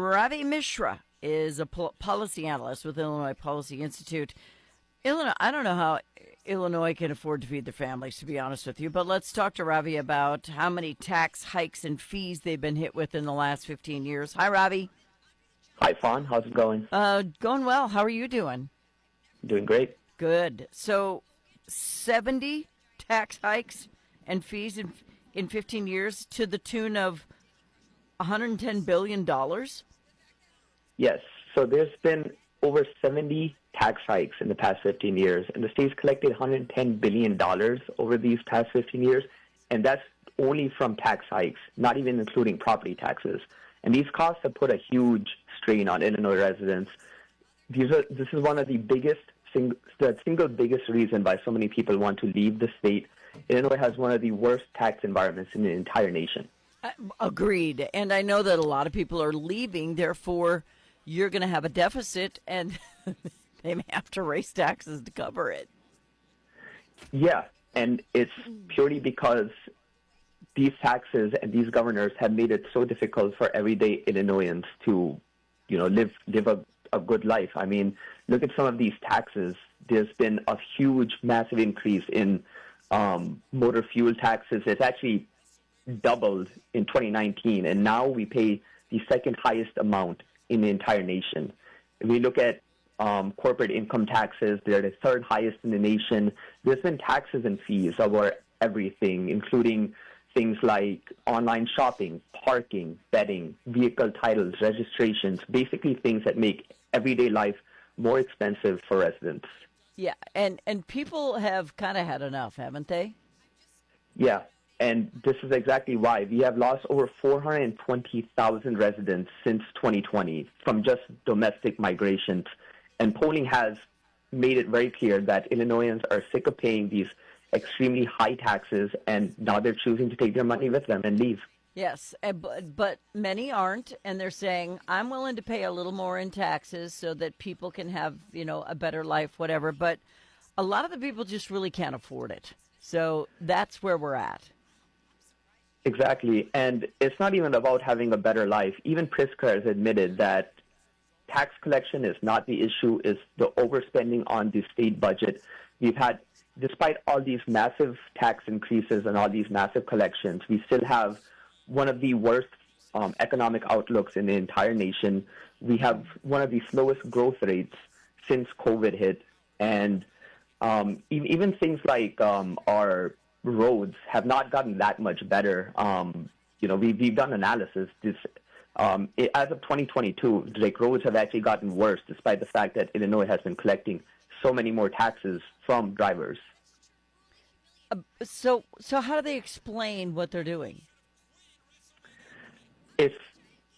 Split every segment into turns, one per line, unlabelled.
Ravi Mishra is a policy analyst with Illinois Policy Institute. Illinois, I don't know how Illinois can afford to feed their families, to be honest with you, but let's talk to Ravi about how many tax hikes and fees they've been hit with in the last 15 years. Hi, Ravi.
Hi, Fawn. How's it going?
Going well. How are you doing?
Doing great.
Good. So, 70 tax hikes and fees in 15 years to the tune of $110 billion?
Yes. So there's been over 70 tax hikes in the past 15 years, and the state's collected $110 billion over these past 15 years, and that's only from tax hikes, not even including property taxes. And these costs have put a huge strain on Illinois residents. This is one of the single biggest reason why so many people want to leave the state. Illinois has one of the worst tax environments in the entire nation.
Agreed. And I know that a lot of people are leaving, therefore you're going to have a deficit and they may have to raise taxes to cover it.
Yeah, and it's purely because these taxes and these governors have made it so difficult for everyday Illinoisans to, live a good life. I mean, look at some of these taxes. There's been a huge, massive increase in motor fuel taxes. It's actually doubled in 2019, and now we pay the second highest amount in the entire nation. If we look at corporate income taxes, they're the third highest in the nation. There's been taxes and fees over everything, including things like online shopping, parking, betting, vehicle titles, registrations, basically things that make everyday life more expensive for residents.
Yeah, and people have kind of had enough, haven't they?
Yeah, and this is exactly why. We have lost over 420,000 residents since 2020 from just domestic migrations. And polling has made it very clear that Illinoisans are sick of paying these extremely high taxes, and now they're choosing to take their money with them and leave.
Yes, but many aren't, and they're saying, I'm willing to pay a little more in taxes so that people can have, a better life, whatever. But a lot of the people just really can't afford it. So that's where we're at.
Exactly. And it's not even about having a better life. Even Pritzker has admitted that tax collection is not the issue, it's the overspending on the state budget. We've had, despite all these massive tax increases and all these massive collections, we still have one of the worst economic outlooks in the entire nation. We have one of the slowest growth rates since COVID hit. And even things like our roads have not gotten that much better. We've done analysis. As of 2022, roads have actually gotten worse, despite the fact that Illinois has been collecting so many more taxes from drivers.
So how do they explain what they're doing?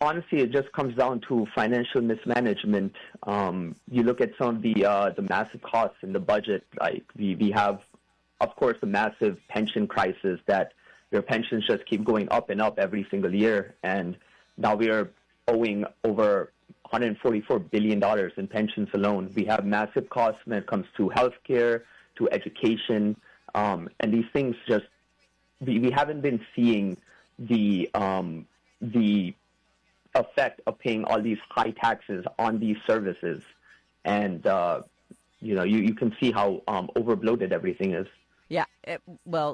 Honestly, it just comes down to financial mismanagement. You look at some of the massive costs in the budget, like we have, of course, the massive pension crisis that their pensions just keep going up and up every single year. And now we are owing over $144 billion in pensions alone. We have massive costs when it comes to healthcare, to education, and these things just, we haven't been seeing the effect of paying all these high taxes on these services. And, you can see how overbloated everything is.
Yeah,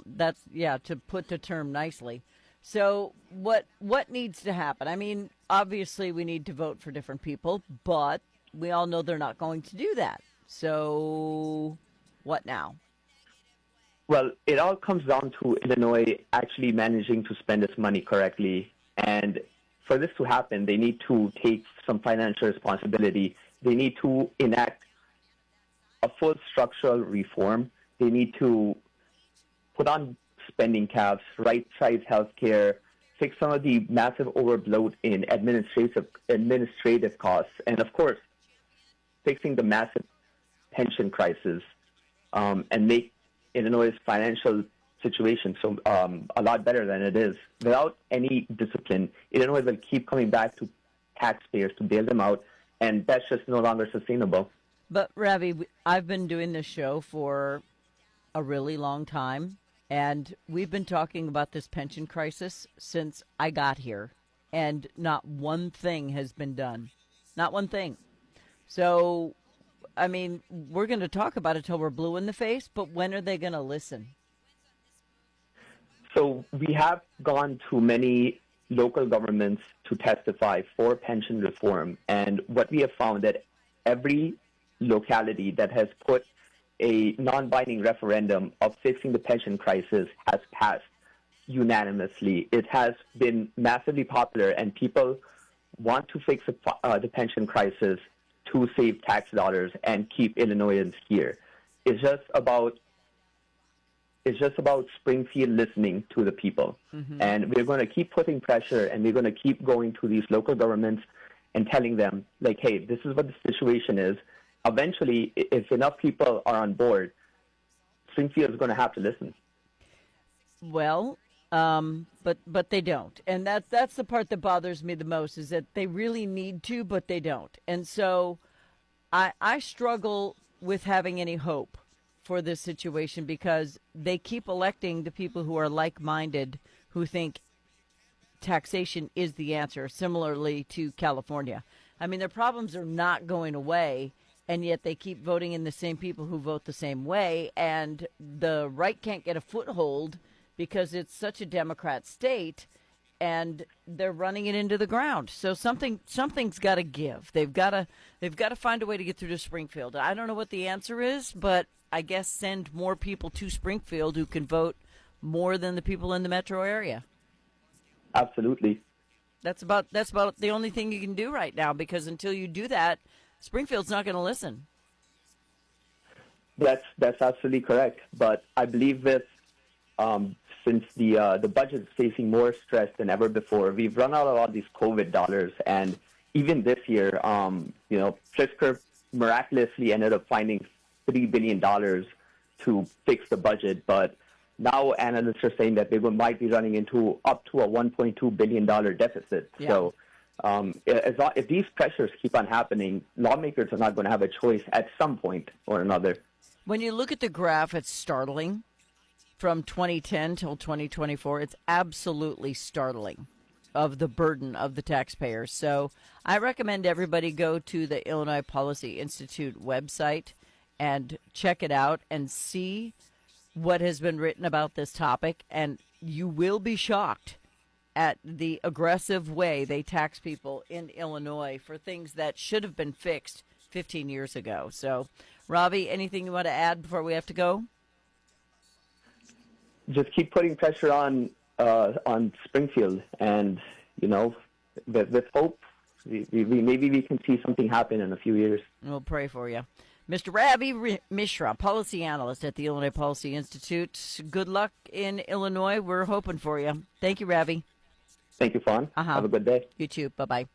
that's, to put the term nicely. So what needs to happen? I mean, obviously we need to vote for different people, but we all know they're not going to do that. So what now?
Well, it all comes down to Illinois actually managing to spend its money correctly. And for this to happen, they need to take some financial responsibility. They need to enact a full structural reform. They need to put on spending caps, right-size healthcare, fix some of the massive overbloat in administrative costs, and of course, fixing the massive pension crisis, and make Illinois' financial situation a lot better than it is. Without any discipline, Illinois will keep coming back to taxpayers to bail them out, and that's just no longer sustainable.
But Ravi, I've been doing this show for a really long time, and we've been talking about this pension crisis since I got here. and not one thing has been done. Not one thing. So, I mean, we're going to talk about it till we're blue in the face, but when are they going to listen?
So we have gone to many local governments to testify for pension reform, and what we have found that every locality that has put a non-binding referendum of fixing the pension crisis has passed unanimously. It has been massively popular, and people want to fix the pension crisis to save tax dollars and keep Illinoisans here. It's just about Springfield listening to the people. Mm-hmm. And we're going to keep putting pressure, and we're going to keep going to these local governments and telling them, like, hey, this is what the situation is. Eventually, if enough people are on board, Springfield is going to have to listen.
Well, but they don't. And that's the part that bothers me the most, is that they really need to, but they don't. And so I struggle with having any hope for this situation, because they keep electing the people who are like-minded, who think taxation is the answer, similarly to California. I mean, their problems are not going away, and yet they keep voting in the same people who vote the same way, and the right can't get a foothold because it's such a Democrat state, and they're running it into the ground. So something's got to give. They've got to find a way to get through to Springfield. I don't know what the answer is, but I guess send more people to Springfield who can vote more than the people in the metro area.
Absolutely.
That's about the only thing you can do right now, because until you do that, Springfield's not going to listen.
That's absolutely correct. But I believe that since the budget is facing more stress than ever before, we've run out of all these COVID dollars, and even this year, Pritzker miraculously ended up finding $3 billion to fix the budget, but now analysts are saying that they might be running into up to a $1.2 billion deficit. Yeah. So if these pressures keep on happening, lawmakers are not going to have a choice at some point or another.
When you look at the graph, it's startling. From 2010 till 2024, it's absolutely startling of the burden of the taxpayers. So I recommend everybody go to the Illinois Policy Institute website and check it out and see what has been written about this topic, and you will be shocked at the aggressive way they tax people in Illinois for things that should have been fixed 15 years ago. So, Ravi, anything you want to add before we have to go?
Just keep putting pressure on Springfield, and with hope, maybe we can see something happen in a few years.
We'll pray for you. Mr. Ravi Mishra, policy analyst at the Illinois Policy Institute. Good luck in Illinois. We're hoping for you. Thank you, Ravi.
Thank you, Fawn. Have a good day.
You too. Bye-bye.